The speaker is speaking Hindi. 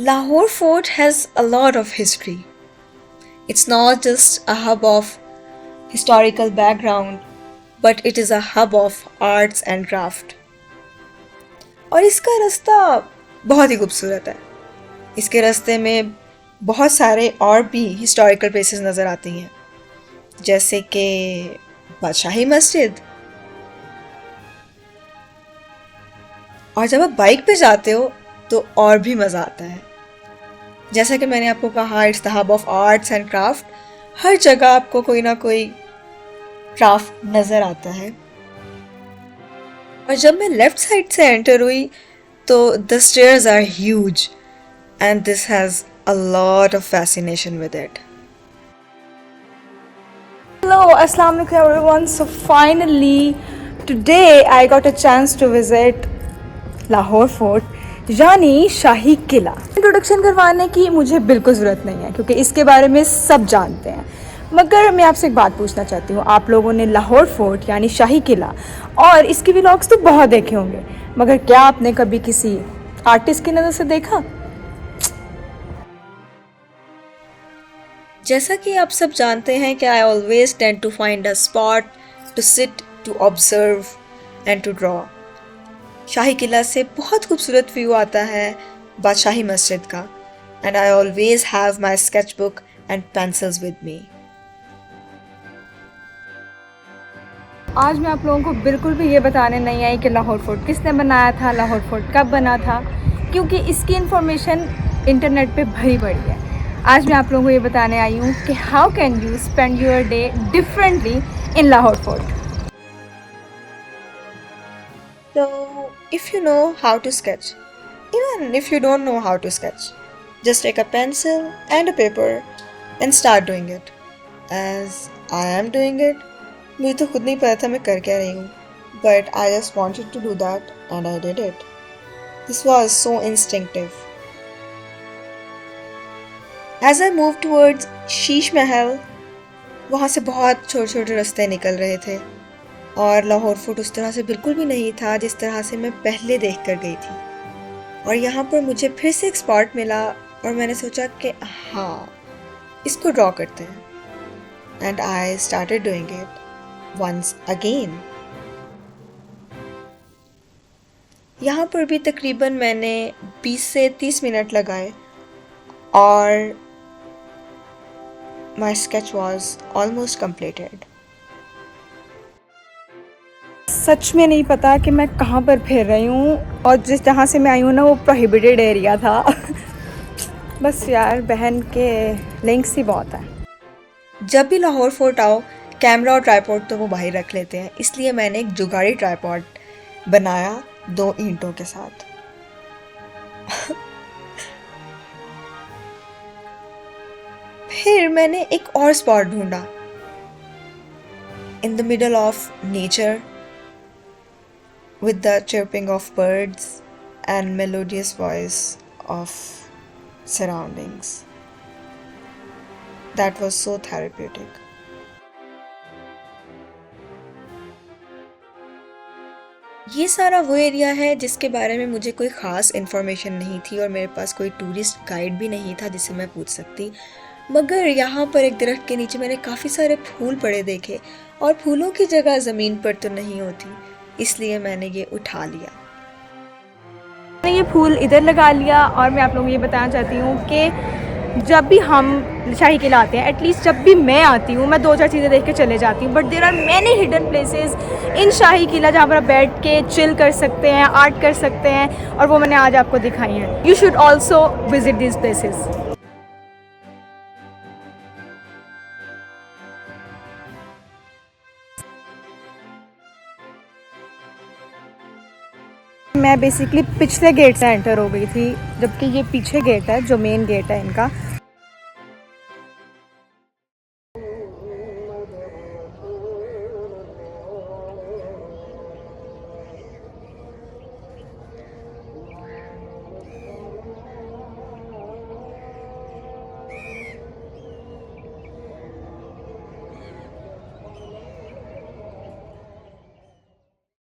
Lahore Fort has a lot of history. It's not just a hub of historical background, but it is a hub of arts and craft. और इसका रास्ता बहुत ही खूबसूरत है. इसके रास्ते में बहुत सारे और भी हिस्टोरिकल प्लेसेस नज़र आती हैं, जैसे कि बादशाही मस्जिद. और जब आप बाइक पे जाते हो तो और भी मज़ा आता है. जैसा कि मैंने आपको कहा, it's the hub of arts and craft. हर जगह आपको कोई ना कोई क्राफ्ट नज़र आता है. और जब मैं लेफ्ट साइड से एंटर हुई तो the stairs are huge and this has a lot of fascination with it. Hello, Assalamu alaikum everyone. So finally, today I got a chance to visit Lahore Fort, यानी शाही किला. इंट्रोडक्शन करवाने की मुझे बिल्कुल ज़रूरत नहीं है क्योंकि इसके बारे में सब जानते हैं. मगर मैं आपसे एक बात पूछना चाहती हूँ. आप लोगों ने लाहौर फोर्ट यानी शाही किला और इसके व्लॉग्स तो बहुत देखे होंगे, मगर क्या आपने कभी किसी आर्टिस्ट की नज़र से देखा? जैसा कि आप सब जानते हैं कि I always tend to find a spot to sit, to observe and to draw. Shahi Qila से बहुत खूबसूरत व्यू आता है बादशाही मस्जिद का, and I always have my sketch book and pencils with me. आज मैं आप लोगों को बिल्कुल भी ये बताने नहीं आई कि लाहौर फोर्ट किसने बनाया था, लाहौर फोर्ट कब बना था, क्योंकि इसकी इन्फॉर्मेशन इंटरनेट पे भरी पड़ी है. आज मैं आप लोगों को ये बताने आई हूँ कि how can you spend your day differently in Lahore fort. So, if you know how to sketch, even if you don't know how to sketch, just take a pencil and a paper and start doing it. As I am doing it, मुझे तो खुद नहीं पता था मैं कर क्या रही हूँ, but I just wanted to do that and I did it. This was so instinctive. As I moved towards Sheesh Mahal, वहाँ से बहुत छोटे छोटे रास्ते निकल रहे थे और लाहौर फोर्ट उस तरह से बिल्कुल भी नहीं था जिस तरह से मैं पहले देख कर गई थी. और यहाँ पर मुझे फिर से एक स्पॉट मिला और मैंने सोचा कि हाँ, इसको ड्रॉ करते हैं. And I started doing it once again. यहाँ पर भी तकरीबन मैंने 20 से 30 मिनट लगाए और my sketch was almost completed. सच में नहीं पता कि मैं कहाँ पर फिर रही हूँ, और जिस जहाँ से मैं आई हूँ ना वो प्रोहिबिटेड एरिया था. बस यार, बहन के लिंक्स ही बहुत है. जब भी लाहौर फोर्ट आओ, कैमरा और ट्राइपॉड तो वो बाहर रख लेते हैं, इसलिए मैंने एक जुगाड़ी ट्राइपॉड बनाया 2 ईंटों के साथ. फिर मैंने एक और स्पॉट ढूंढा in the middle of nature with the chirping of birds and melodious voice of surroundings. That was so therapeutic. ये सारा वो एरिया है जिसके बारे में मुझे कोई ख़ास इन्फॉर्मेशन नहीं थी और मेरे पास कोई टूरिस्ट गाइड भी नहीं था जिससे मैं पूछ सकती. मगर यहाँ पर एक दरख्त के नीचे मैंने काफ़ी सारे फूल पड़े देखे और फूलों की जगह ज़मीन पर तो नहीं होती, इसलिए मैंने ये उठा लिया. मैंने ये फूल इधर लगा लिया. और मैं आप लोगों को ये बताना चाहती हूँ कि जब भी हम शाही किला आते हैं, एटलीस्ट जब भी मैं आती हूँ, मैं 2-4 चीज़ें देख के चले जाती हूँ, but there are many hidden places in Shahi Qila जहाँ पर आप बैठ के चिल कर सकते हैं, आर्ट कर सकते हैं, और वो मैंने आज आपको दिखाई हैं. You should also visit this places. मैं बेसिकली पिछले गेट से एंटर हो गई थी, जबकि ये पीछे गेट है जो मेन गेट है इनका.